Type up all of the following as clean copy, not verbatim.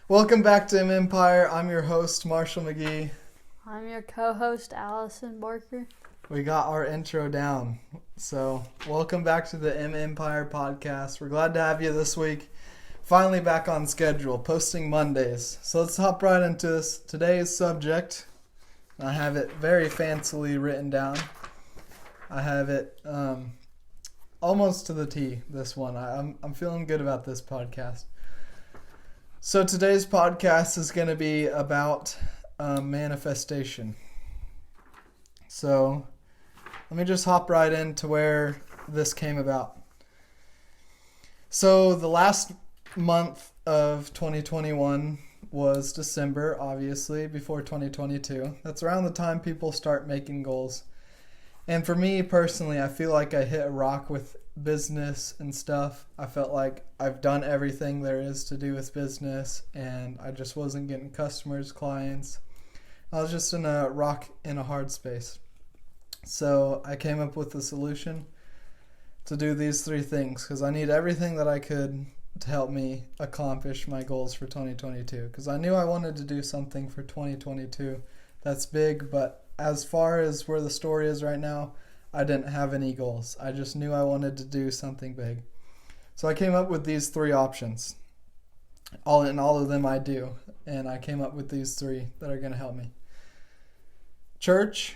Welcome back to M Empire. I'm your host, Marshall McGee. I'm your co-host, Allison Barker. We got our intro down. So, welcome back to the M Empire podcast. We're glad to have you this week. Finally back on schedule, posting Mondays. So, let's hop right into this. Today's subject, I have it very fancily written down. I have it almost to the T, this one. I'm feeling good about this podcast. So today's podcast is going to be about manifestation. So let me just hop right into where this came about. So the last month of 2021 was December, obviously, before 2022. That's around the time people start making goals. And for me personally, I feel like I hit a rock with business and stuff. I felt like I've done everything there is to do with business, and I just wasn't getting customers, clients. I was just in a rock in a hard space. So I came up with a solution to do these three things, because I need everything that I could to help me accomplish my goals for 2022. Because I knew I wanted to do something for 2022 that's big, but as far as where the story is right now, I didn't have any goals. I just knew I wanted to do something big. So I came up with these three options. All of them I do. And I came up with these three that are going to help me. Church.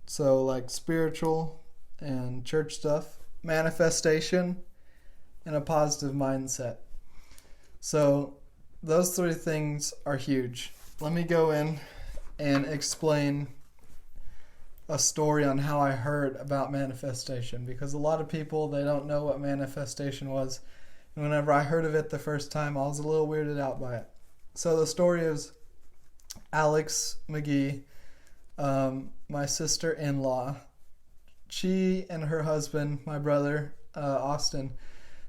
So like spiritual and church stuff. Manifestation. And a positive mindset. So those three things are huge. Let me go in and explain a story on how I heard about manifestation, because a lot of people, they don't know what manifestation was, and whenever I heard of it the first time, I was a little weirded out by it. So the story is Alex McGee, my sister-in-law. She and her husband, my brother Austin,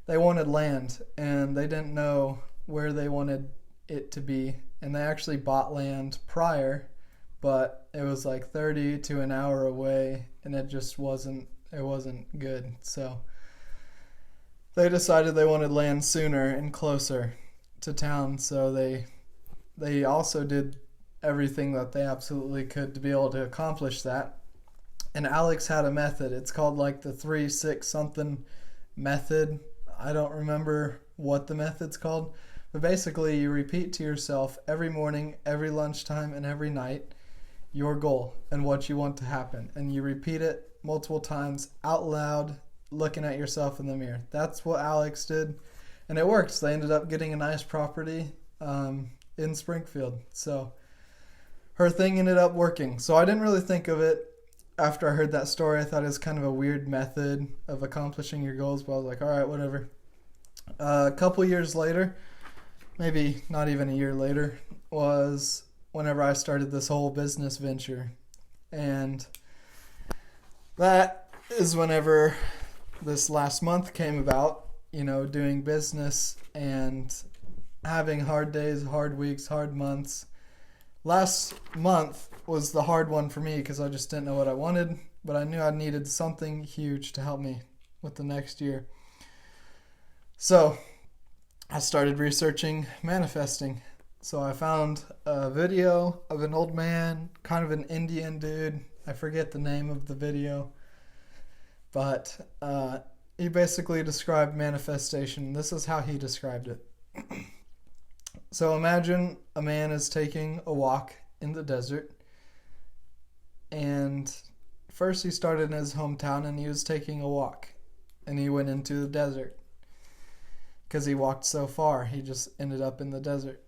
they wanted land, and they didn't know where they wanted it to be, and they actually bought land prior, but it was like 30 to an hour away, and it just wasn't good. So they decided they wanted land sooner and closer to town, so they also did everything that they absolutely could to be able to accomplish that. And Alex had a method. It's called like the 3-6 something method. I don't remember what the method's called, but basically you repeat to yourself every morning, every lunchtime, and every night your goal and what you want to happen, and you repeat it multiple times out loud, looking at yourself in the mirror. That's what Alex did, and it worked. They ended up getting a nice property in Springfield. So her thing ended up working. So I didn't really think of it after I heard that story. I thought it was kind of a weird method of accomplishing your goals, but I was like, all right, whatever. A couple years later, maybe not even a year later, was whenever I started this whole business venture. And that is whenever this last month came about, doing business and having hard days, hard weeks, hard months. Last month was the hard one for me because I just didn't know what I wanted, but I knew I needed something huge to help me with the next year. So I started researching manifesting. So I found a video of an old man, kind of an Indian dude. I forget the name of the video. But he basically described manifestation. This is how he described it. So imagine a man is taking a walk in the desert. And first he started in his hometown and he was taking a walk. And he went into the desert. Because he walked so far, he just ended up in the desert.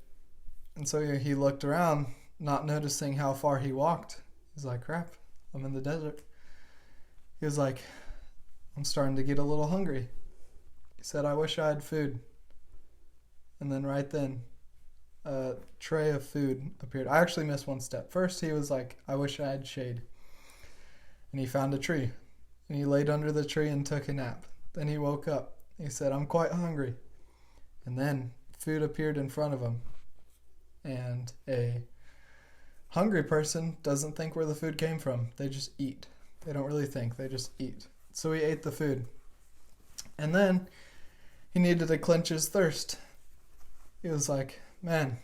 And so he looked around, not noticing how far he walked. He's like, crap, I'm in the desert. He was like, I'm starting to get a little hungry. He said, I wish I had food. And then right then, a tray of food appeared. I actually missed one step. First, he was like, I wish I had shade. And he found a tree. And he laid under the tree and took a nap. Then he woke up. He said, I'm quite hungry. And then food appeared in front of him. And a hungry person doesn't think where the food came from. They just eat. They don't really think. They just eat. So he ate the food. And then he needed to quench his thirst. he was like, man,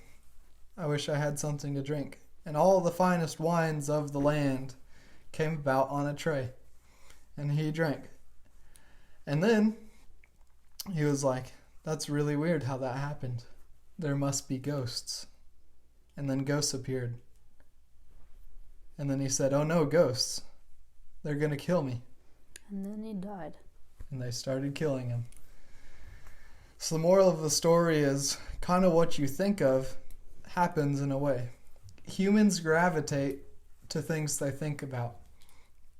I wish I had something to drink. And all the finest wines of the land came about on a tray. And he drank. And then he was like, that's really weird how that happened. There must be ghosts. And then ghosts appeared. And then he said, oh no, ghosts. They're going to kill me. And then he died. And they started killing him. So the moral of the story is kind of what you think of happens in a way. Humans gravitate to things they think about.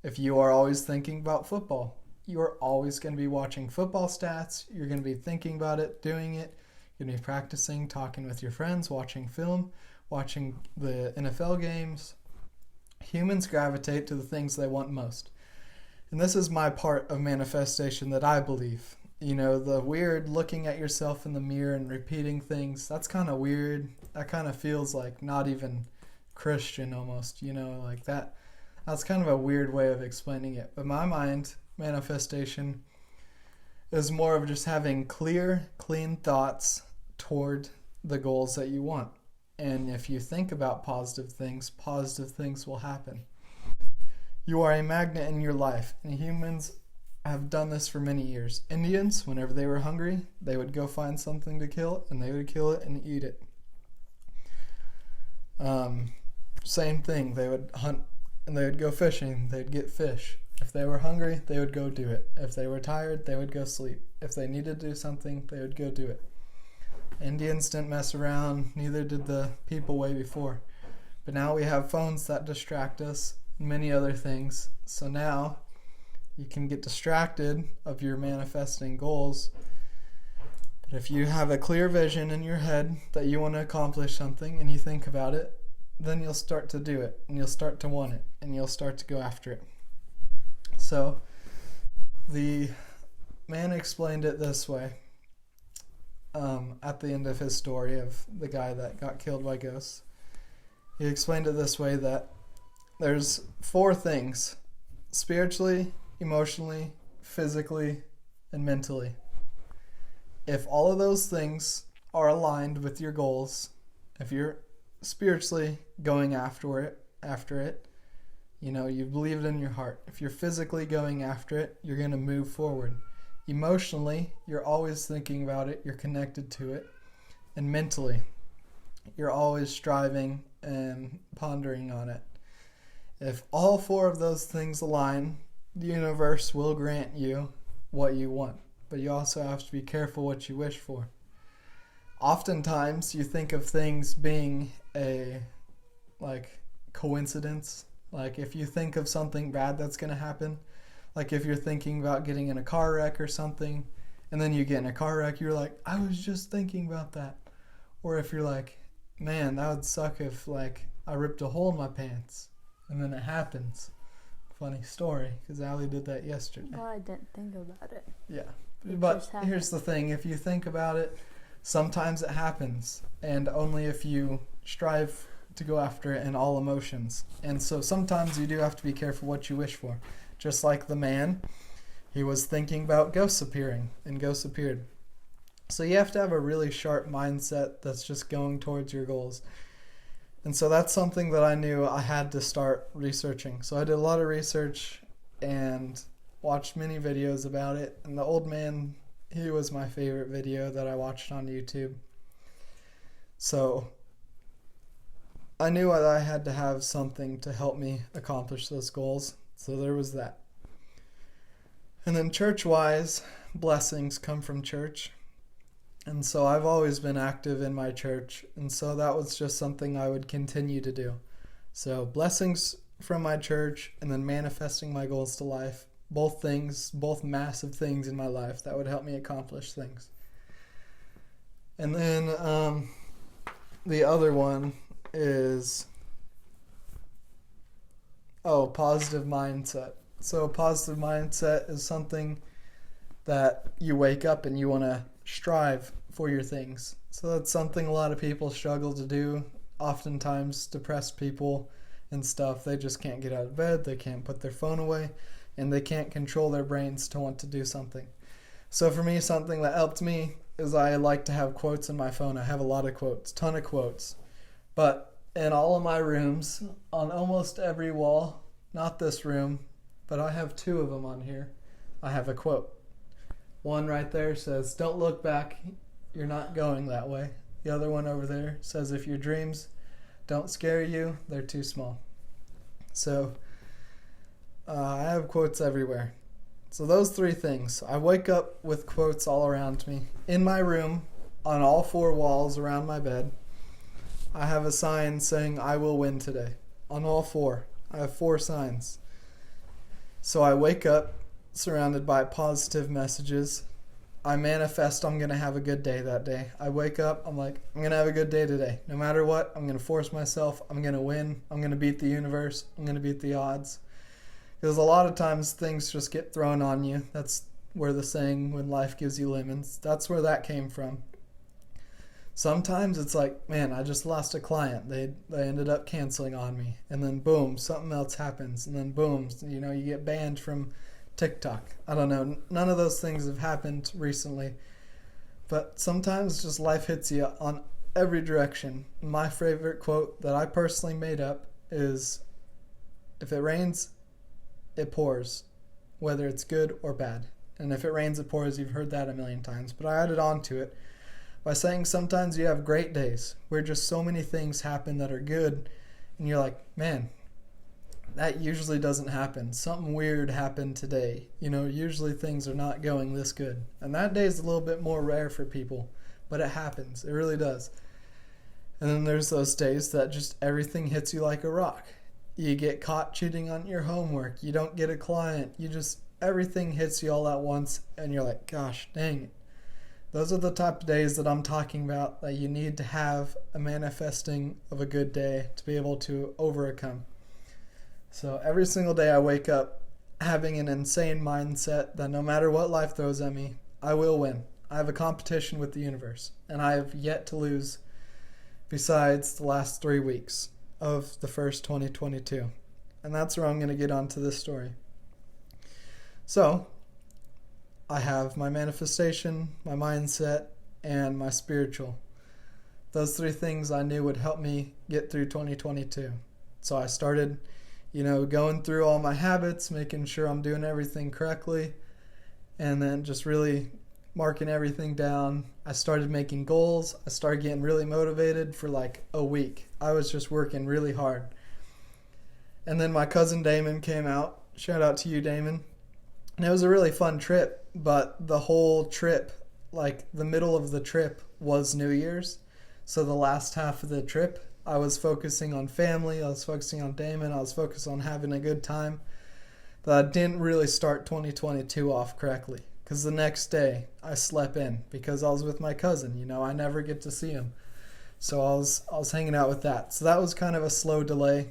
If you are always thinking about football, you are always going to be watching football stats. You're going to be thinking about it, doing it. You're going to be practicing, talking with your friends, watching film, watching the NFL games. Humans gravitate to the things they want most. And this is my part of manifestation that I believe. You know, the weird looking at yourself in the mirror and repeating things, that's kind of weird. That kind of feels like not even Christian almost, you know, like that. That's kind of a weird way of explaining it. But in my mind, manifestation is more of just having clear, clean thoughts toward the goals that you want. And if you think about positive things will happen. You are a magnet in your life, and humans have done this for many years. Indians, whenever they were hungry, they would go find something to kill, and they would kill it and eat it. Same thing, they would hunt and they would go fishing, they'd get fish. If they were hungry, they would go do it. If they were tired, they would go sleep. If they needed to do something, they would go do it. Indians didn't mess around, neither did the people way before. But now we have phones that distract us, and many other things. So now you can get distracted of your manifesting goals. But if you have a clear vision in your head that you want to accomplish something and you think about it, then you'll start to do it, and you'll start to want it, and you'll start to go after it. So the man explained it this way at the end of his story of the guy that got killed by ghosts. He explained it this way, that there's 4 things: spiritually, emotionally, physically, and mentally. If all of those things are aligned with your goals, if you're spiritually going after it, you know, you believe it in your heart. If you're physically going after it, you're going to move forward. Emotionally, you're always thinking about it, you're connected to it. And mentally, you're always striving and pondering on it. If all 4 of those things align, the universe will grant you what you want. But you also have to be careful what you wish for. Oftentimes, you think of things being a, coincidence. Like, if you think of something bad that's going to happen, like if you're thinking about getting in a car wreck or something, and then you get in a car wreck, you're like, I was just thinking about that. Or if you're like, man, that would suck if, I ripped a hole in my pants, and then it happens. Funny story, because Allie did that yesterday. Well, I didn't think about it. Yeah. It But here's the thing, if you think about it, sometimes it happens, and only if you strive to go after it in all emotions. And so sometimes you do have to be careful what you wish for. Just like the man, he was thinking about ghosts appearing, and ghosts appeared. So you have to have a really sharp mindset that's just going towards your goals. And so that's something that I knew I had to start researching. So I did a lot of research and watched many videos about it. And the old man, he was my favorite video that I watched on YouTube. So I knew that I had to have something to help me accomplish those goals. So there was that. And then church-wise, blessings come from church. And so I've always been active in my church. And so that was just something I would continue to do. So blessings from my church, and then manifesting my goals to life. Both things, both massive things in my life that would help me accomplish things. And then the other one is positive mindset. So a positive mindset is something that you wake up and you want to strive for your things. So that's something a lot of people struggle to do. Oftentimes depressed people and stuff, they just can't get out of bed, they can't put their phone away, and they can't control their brains to want to do something. So for me, something that helped me is I like to have quotes in my phone. I have a lot of quotes, ton of quotes. But in all of my rooms, on almost every wall, not this room, but I have 2 of them on here, I have a quote. One right there says, "Don't look back, you're not going that way." The other one over there says, "If your dreams don't scare you, they're too small." So I have quotes everywhere. So those 3 things. I wake up with quotes all around me. In my room, on all 4 walls around my bed, I have a sign saying, "I will win today." On all 4. I have 4 signs. So I wake up surrounded by positive messages. I manifest I'm going to have a good day that day. I wake up, I'm like, I'm going to have a good day today. No matter what, I'm going to force myself. I'm going to win. I'm going to beat the universe. I'm going to beat the odds. Because a lot of times things just get thrown on you. That's where the saying, "when life gives you lemons," that's where that came from. Sometimes it's like, man, I just lost a client. They ended up canceling on me. And then boom, something else happens. And then boom, you get banned from TikTok. I don't know. None of those things have happened recently. But sometimes just life hits you on every direction. My favorite quote that I personally made up is, "If it rains, it pours, whether it's good or bad." And if it rains, it pours. You've heard that a million times. But I added on to it by saying sometimes you have great days where just so many things happen that are good. And you're like, man, that usually doesn't happen. Something weird happened today. Usually things are not going this good. And that day is a little bit more rare for people. But it happens. It really does. And then there's those days that just everything hits you like a rock. You get caught cheating on your homework. You don't get a client. Everything hits you all at once. And you're like, gosh, dang it. Those are the type of days that I'm talking about, that you need to have a manifesting of a good day to be able to overcome. So every single day I wake up having an insane mindset that no matter what life throws at me, I will win. I have a competition with the universe. And I have yet to lose besides the last 3 weeks of the first 2022. And that's where I'm going to get onto this story. So, I have my manifestation, my mindset, and my spiritual. Those 3 things I knew would help me get through 2022. So I started, going through all my habits, making sure I'm doing everything correctly, and then just really marking everything down. I started making goals. I started getting really motivated for like a week. I was just working really hard. And then my cousin Damon came out. Shout out to you, Damon. And it was a really fun trip, but the whole trip, like the middle of the trip, was New Year's. So the last half of the trip, I was focusing on family. I was focusing on Damon. I was focused on having a good time. But I didn't really start 2022 off correctly. Because the next day, I slept in because I was with my cousin. I never get to see him. So I was hanging out with that. So that was kind of a slow delay.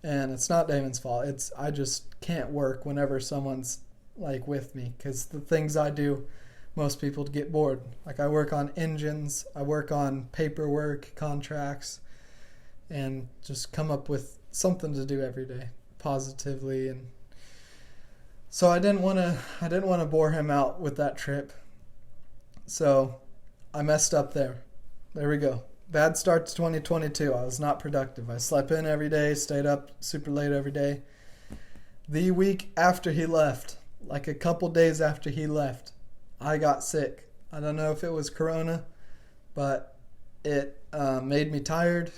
And it's not Damon's fault. I just can't work whenever someone's like with me. Because the things I do, most people get bored. Like I work on engines. I work on paperwork, contracts. And just come up with something to do every day positively. And so I didn't want to bore him out with that trip. So I messed up there. There we go. Bad start to 2022. I was not productive. I slept in every day, stayed up super late every day. The week after he left, like a couple days after he left, I got sick. I don't know if it was corona, but it made me tired,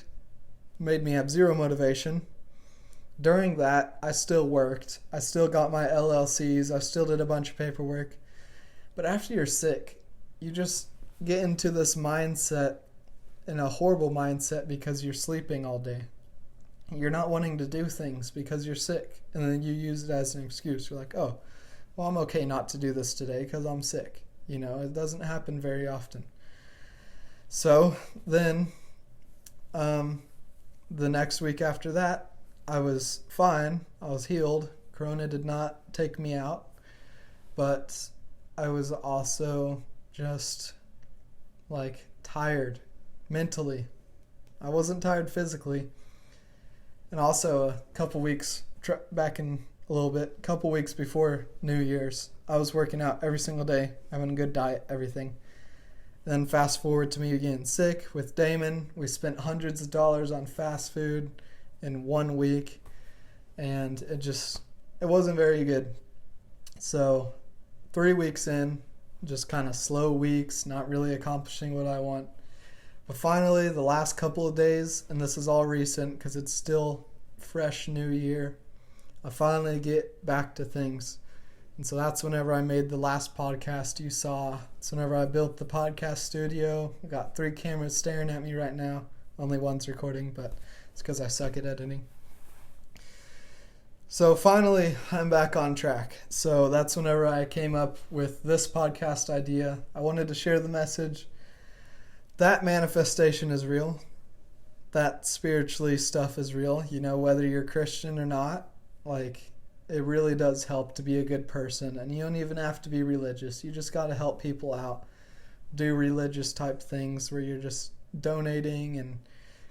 made me have zero motivation. During that, I still worked. I still got my LLCs. I still did a bunch of paperwork. But after you're sick, you just get into this mindset, in a horrible mindset, because you're sleeping all day. You're not wanting to do things because you're sick. And then you use it as an excuse. You're like, oh, well, I'm okay not to do this today because I'm sick. It doesn't happen very often. So then the next week after that, I was fine. I was healed. Corona did not take me out. But I was also just like tired mentally. I wasn't tired physically. And also a couple weeks back in a little bit, couple weeks before New Year's, I was working out every single day, having a good diet, everything. Then fast forward to me getting sick with Damon. We spent hundreds of dollars on fast food in 1 week, and it wasn't very good. So 3 weeks in, just kind of slow weeks, not really accomplishing what I want. But finally, the last couple of days, and this is all recent because it's still fresh new year, I finally get back to things. And so that's whenever I made the last podcast you saw. It's whenever I built the podcast studio. I got 3 cameras staring at me right now. Only one's recording, but it's because I suck at editing. So finally, I'm back on track. So that's whenever I came up with this podcast idea. I wanted to share the message that manifestation is real. That spiritually stuff is real. You know, whether you're Christian or not, like, it really does help to be a good person. And you don't even have to be religious. You just got to help people out. Do religious type things where you're just donating. And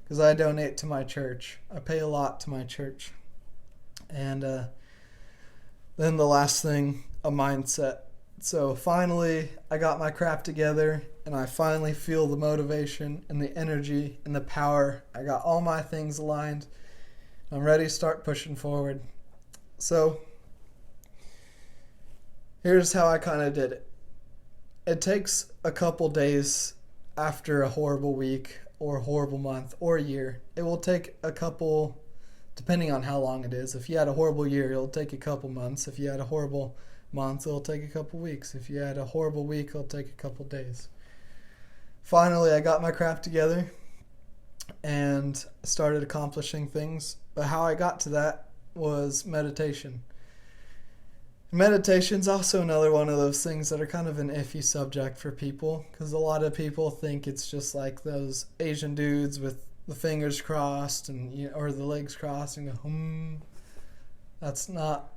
because I donate to my church. I pay a lot to my church. And then the last thing, a mindset. So finally, I got my crap together. And I finally feel the motivation and the energy and the power. I got all my things aligned. I'm ready to start pushing forward. So, here's how I kind of did it. It takes a couple days after a horrible week or a horrible month or a year. It will take a couple, depending on how long it is. If you had a horrible year, it'll take a couple months. If you had a horrible month, it'll take a couple weeks. If you had a horrible week, it'll take a couple days. Finally, I got my crap together and started accomplishing things. But how I got to that was meditation. Meditation's also another one of those things that are kind of an iffy subject for people, because a lot of people think it's just like those Asian dudes with the fingers crossed and or the legs crossed and go That's not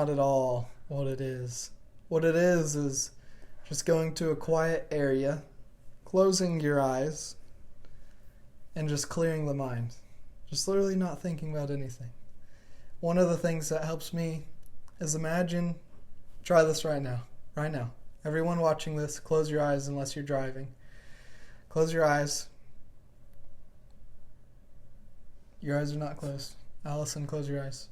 at all what it is. What it is just going to a quiet area, closing your eyes, and just clearing the mind. Just literally not thinking about anything. One of the things that helps me is try this right now. Everyone watching this, close your eyes unless you're driving. Close your eyes. Your eyes are not closed. Allison, close your eyes.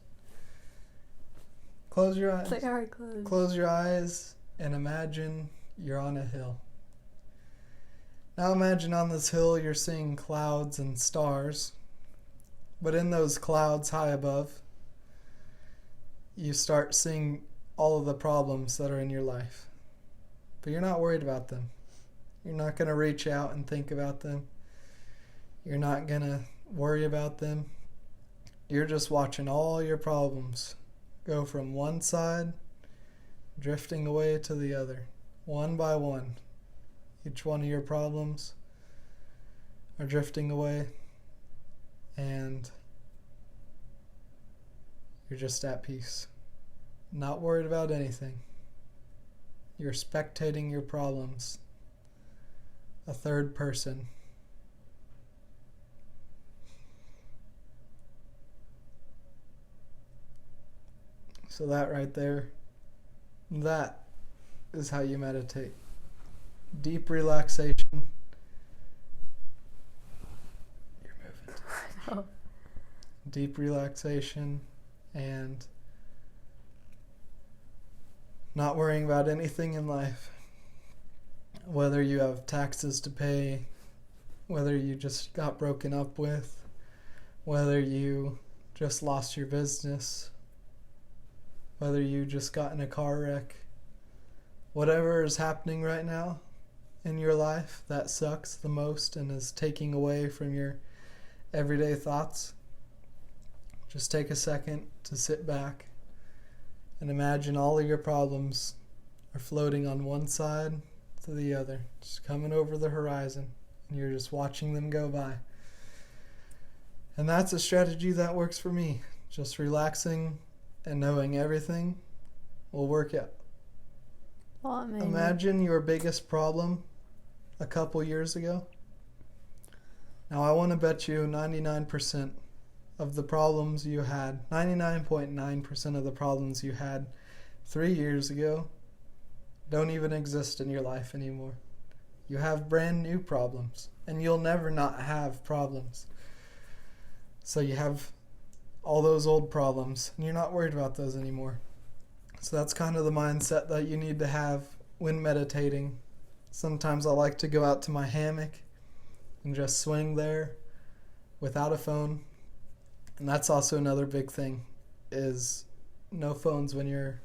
Close your eyes. They are closed. Close your eyes and imagine you're on a hill. Now imagine on this hill you're seeing clouds and stars. But in those clouds high above, you start seeing all of the problems that are in your life. But you're not worried about them. You're not going to reach out and think about them. You're not going to worry about them. You're just watching all your problems go from one side, drifting away to the other, one by one. Each one of your problems are drifting away, and you're just at peace. Not worried about anything. You're spectating your problems. A third person. So that right there, that is how you meditate. Deep relaxation. You're moving. Oh. Deep relaxation and not worrying about anything in life. Whether you have taxes to pay, whether you just got broken up with, whether you just lost your business, whether you just got in a car wreck, whatever is happening right now in your life that sucks the most and is taking away from your everyday thoughts, just take a second to sit back and imagine all of your problems are floating on one side to the other, just coming over the horizon, and you're just watching them go by. And that's a strategy that works for me. Just relaxing and knowing everything will work out. Well, I mean, Imagine your biggest problem a couple years ago. Now I want to bet you 99% of the problems you had, 99.9% of the problems you had 3 years ago don't even exist in your life anymore. You have brand new problems, and you'll never not have problems. So you have all those old problems, and you're not worried about those anymore. So that's kind of the mindset that you need to have when meditating. Sometimes I like to go out to my hammock and just swing there without a phone. And that's also another big thing, is no phones when you're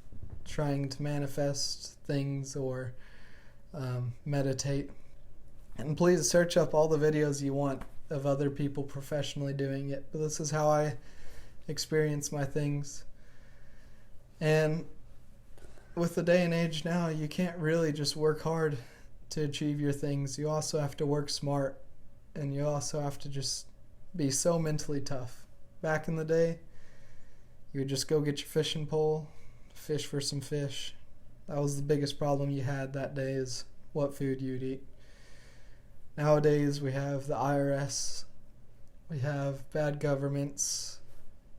trying to manifest things or meditate. And please search up all the videos you want of other people professionally doing it. But this is how I experience my things. And with the day and age now, you can't really just work hard to achieve your things. You also have to work smart, and you also have to just be so mentally tough. Back in the day, you would just go get your fishing pole, fish for some fish. That was the biggest problem you had that day, is what food you'd eat. Nowadays, we have the IRS, we have bad governments,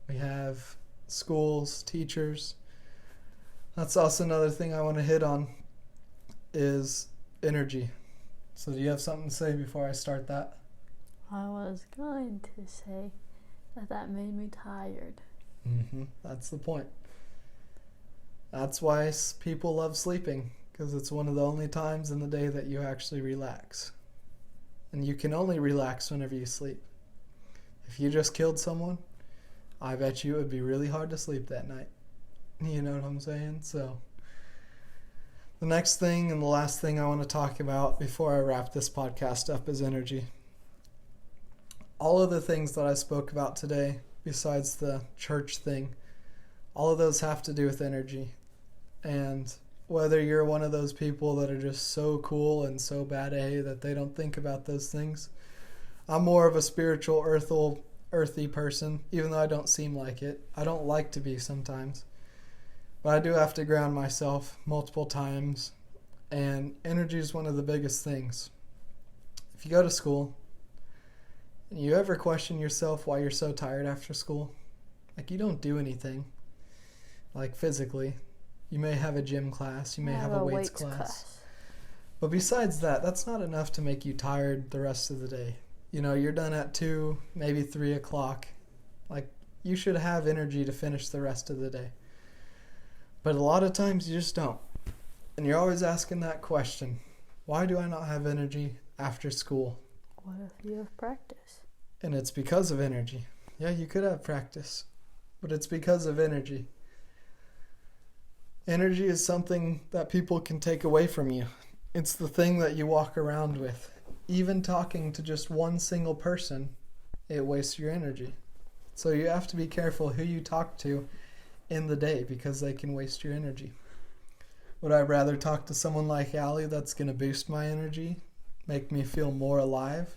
we have schools, teachers. That's also another thing I want to hit on, is energy. So do you have something to say before I start that? I was going to say that made me tired. That's the point. That's why people love sleeping, because it's one of the only times in the day that you actually relax. And you can only relax whenever you sleep. If you just killed someone, I bet you it would be really hard to sleep that night. You know what I'm saying? So the next thing and the last thing I want to talk about before I wrap this podcast up is energy. All of the things that I spoke about today, besides the church thing, all of those have to do with energy. And whether you're one of those people that are just so cool and so bad A that they don't think about those things, I'm more of a spiritual, earthy person, even though I don't seem like it. I don't like to be sometimes. But I do have to ground myself multiple times. And energy is one of the biggest things. If you go to school, and you ever question yourself why you're so tired after school? Like, you don't do anything, like physically. You may have a gym class, you may have a weights class. But besides that, that's not enough to make you tired the rest of the day. You know, you're done at 2, maybe 3 o'clock. Like, you should have energy to finish the rest of the day. But a lot of times you just don't. And you're always asking that question, why do I not have energy after school? What if you have practice? And it's because of energy. Yeah, you could have practice, but it's because of energy. Energy is something that people can take away from you. It's the thing that you walk around with. Even talking to just one single person, it wastes your energy. So you have to be careful who you talk to in the day, because they can waste your energy. Would I rather talk to someone like Allie that's going to boost my energy, make me feel more alive?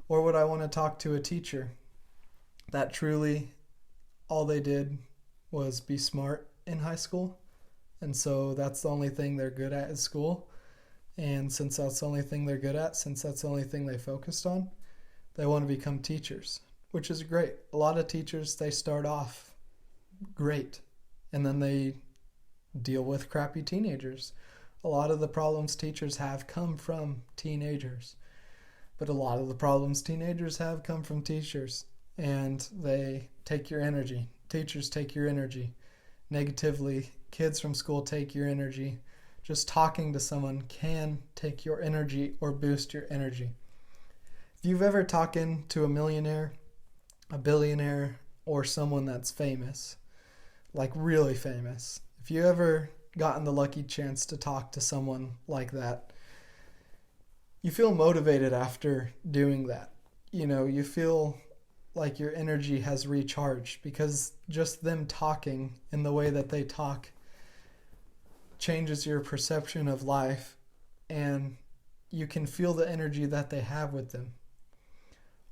Or would I want to talk to a teacher that truly all they did was be smart in high school, and so that's the only thing they're good at is school? And since that's the only thing they're good at, since that's the only thing they focused on, they want to become teachers, which is great. A lot of teachers, they start off great, and then they deal with crappy teenagers. A lot of the problems teachers have come from teenagers, but a lot of the problems teenagers have come from teachers, and they take your energy. Teachers take your energy negatively. Kids from school take your energy. Just talking to someone can take your energy or boost your energy. If you've ever talked to a millionaire, a billionaire, or someone that's famous, like really famous, if you ever gotten the lucky chance to talk to someone like that, you feel motivated after doing that. You know, you feel like your energy has recharged, because just them talking in the way that they talk changes your perception of life, and you can feel the energy that they have with them.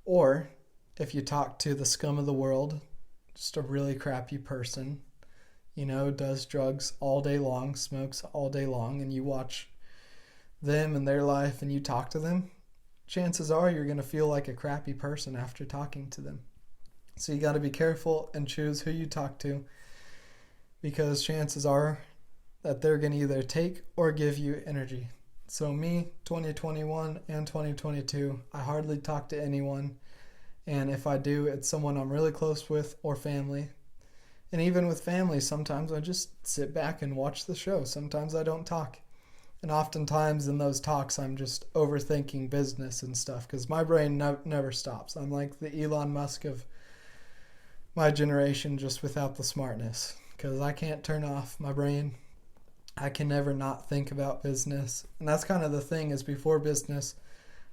Or if you talk to the scum of the world, just a really crappy person, you know, does drugs all day long, smokes all day long, and you watch them and their life and you talk to them, chances are you're going to feel like a crappy person after talking to them. So you got to be careful and choose who you talk to, because chances are that they're going to either take or give you energy. So me, 2021 and 2022, I hardly talk to anyone. And if I do, it's someone I'm really close with or family. And even with family, sometimes I just sit back and watch the show. Sometimes I don't talk. And oftentimes in those talks, I'm just overthinking business and stuff because my brain never stops. I'm like the Elon Musk of my generation, just without the smartness, because I can't turn off my brain. I can never not think about business. And that's kind of the thing, is before business,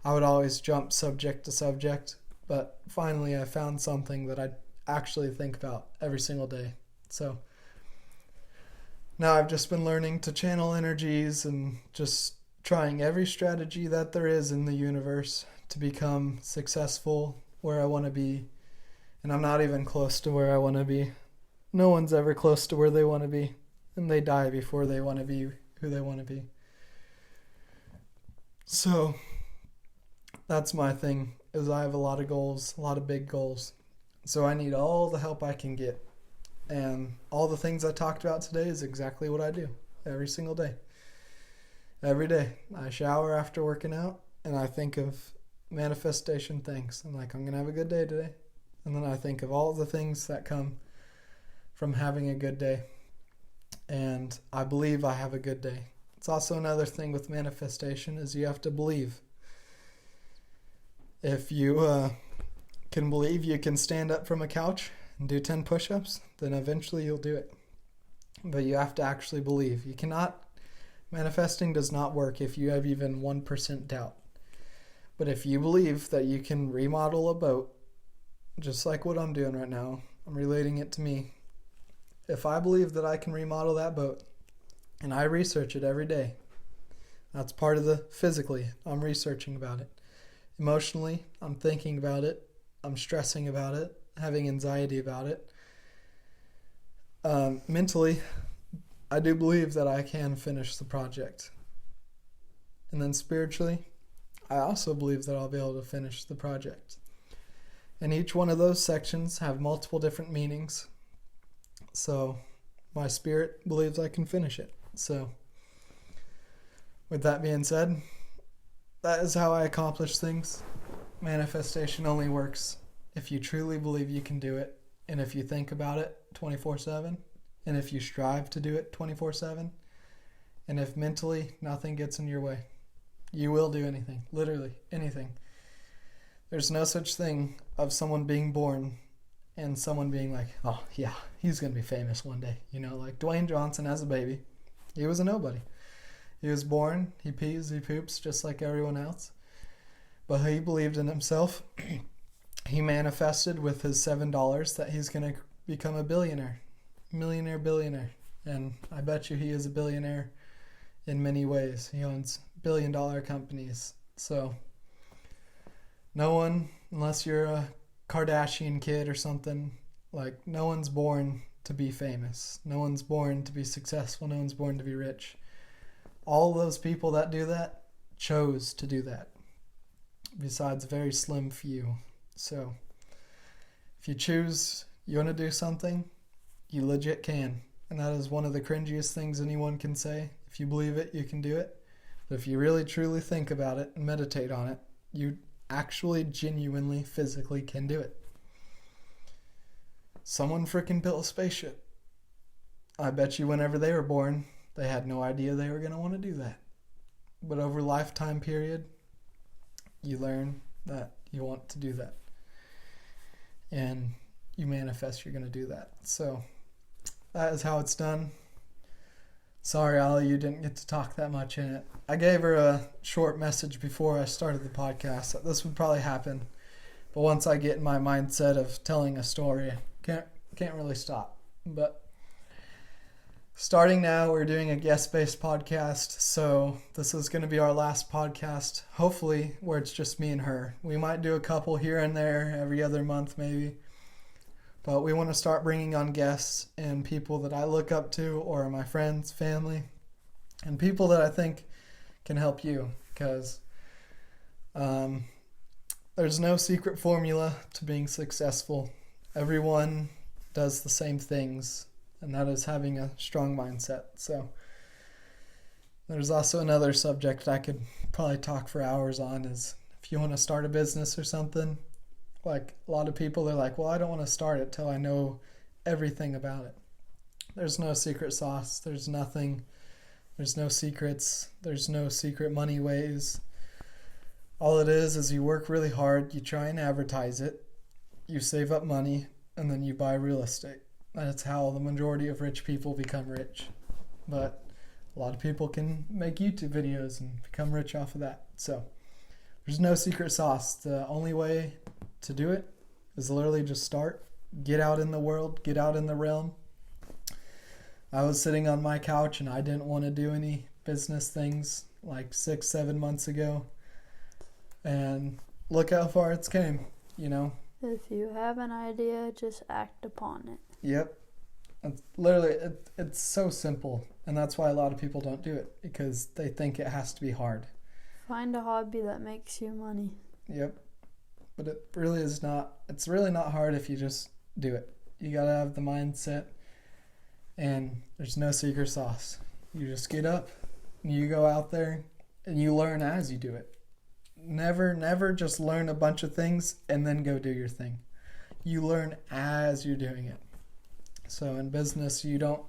I would always jump subject to subject. But finally, I found something that I actually think about every single day. So now I've just been learning to channel energies and just trying every strategy that there is in the universe to become successful where I want to be. And I'm not even close to where I want to be. No one's ever close to where they want to be. And they die before they want to be who they want to be. So that's my thing, is I have a lot of goals, a lot of big goals. So I need all the help I can get. And all the things I talked about today is exactly what I do every single day. Every day. I shower after working out and I think of manifestation things. I'm like, I'm going to have a good day today. And then I think of all the things that come from having a good day. And I believe I have a good day. It's also another thing with manifestation, is you have to believe. If you can believe you can stand up from a couch and do 10 push-ups, then eventually you'll do it. But you have to actually believe. You cannot, manifesting does not work if you have even 1% doubt. But if you believe that you can remodel a boat, just like what I'm doing right now, I'm relating it to me. If I believe that I can remodel that boat, and I research it every day, that's part of the physically, I'm researching about it. Emotionally, I'm thinking about it, I'm stressing about it, having anxiety about it. Mentally, I do believe that I can finish the project. And then spiritually, I also believe that I'll be able to finish the project. And each one of those sections have multiple different meanings. So my spirit believes I can finish it. So with that being said, that is how I accomplish things. Manifestation only works if you truly believe you can do it, and if you think about it 24/7, and if you strive to do it 24/7, and if mentally nothing gets in your way. You will do anything, literally anything. There's no such thing of someone being born and someone being like, oh yeah, he's going to be famous one day. You know, like Dwayne Johnson as a baby, he was a nobody. He was born, he pees, he poops just like everyone else. But he believed in himself. He manifested with his $7 that he's going to become a billionaire, billionaire. And I bet you he is a billionaire in many ways. He owns billion-dollar companies. So no one, unless you're a Kardashian kid or something, like no one's born to be famous. No one's born to be successful. No one's born to be rich. All those people that do that chose to do that, besides a very slim few. So if you choose, you want to do something, you legit can. And that is one of the cringiest things anyone can say. If you believe it, you can do it. But if you really truly think about it and meditate on it, you actually genuinely physically can do it. Someone freaking built a spaceship. I bet you whenever they were born, they had no idea they were going to want to do that. But over a lifetime period, you learn that you want to do that. And you manifest you're going to do that. So that is how it's done. Sorry, Ollie, you didn't get to talk that much in it. I gave her a short message before I started the podcast that this would probably happen. But once I get in my mindset of telling a story, I can't really stop. But starting now, we're doing a guest-based podcast. So this is going to be our last podcast, hopefully, where it's just me and her. We might do a couple here and there every other month maybe. But we want to start bringing on guests and people that I look up to, or my friends, family, and people that I think can help you. Because there's no secret formula to being successful. Everyone does the same things, and that is having a strong mindset. So There's also another subject I could probably talk for hours on is if you want to start a business or something. Like a lot of people, they're like, well, I don't want to start it till I know everything about it. There's no secret sauce. There's nothing. There's no secrets. There's no secret money ways. All it is you work really hard, you try and advertise it, you save up money, and then you buy real estate. That's how the majority of rich people become rich. But a lot of people can make YouTube videos and become rich off of that. So there's no secret sauce. The only way to do it is literally just start, get out in the world, get out in the realm. I was sitting on my couch and I didn't want to do any business things like 6-7 months ago. And look how far it's came, you know. If you have an idea, just act upon it. Yep. It's so simple. And that's why a lot of people don't do it, because they think it has to be hard. Find a hobby that makes you money. Yep. But it really is not. It's really not hard if you just do it. You got to have the mindset, and there's no secret sauce. You just get up and you go out there and you learn as you do it. Never just learn a bunch of things and then go do your thing. You learn as you're doing it. So in business, you don't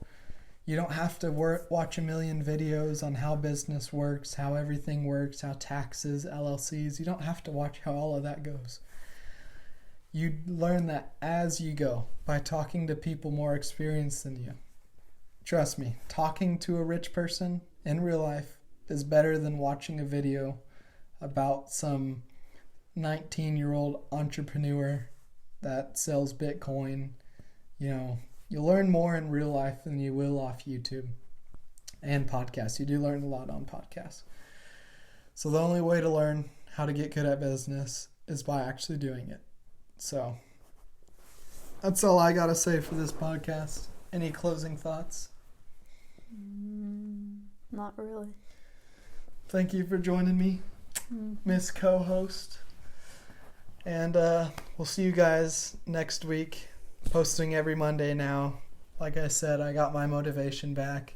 have to watch a million videos on how business works, how everything works, how taxes, LLCs. You don't have to watch how all of that goes. You learn that as you go by talking to people more experienced than you. Trust me, talking to a rich person in real life is better than watching a video about some 19-year-old entrepreneur that sells Bitcoin. You know, you learn more in real life than you will off YouTube and podcasts. You do learn a lot on podcasts. So the only way to learn how to get good at business is by actually doing it. So that's all I got to say for this podcast. Any closing thoughts? Not really. Thank you for joining me, Miss Co-host. And we'll see you guys next week. Posting every Monday now. Like I said, I got my motivation back.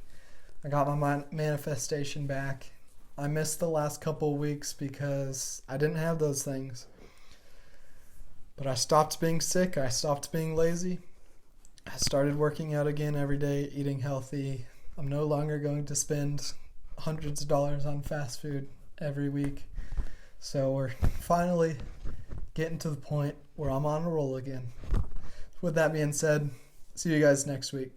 I got my manifestation back. I missed the last couple of weeks because I didn't have those things. But I stopped being sick. I stopped being lazy. I started working out again every day, eating healthy. I'm no longer going to spend hundreds of dollars on fast food every week. So we're finally getting to the point where I'm on a roll again. With that being said, see you guys next week.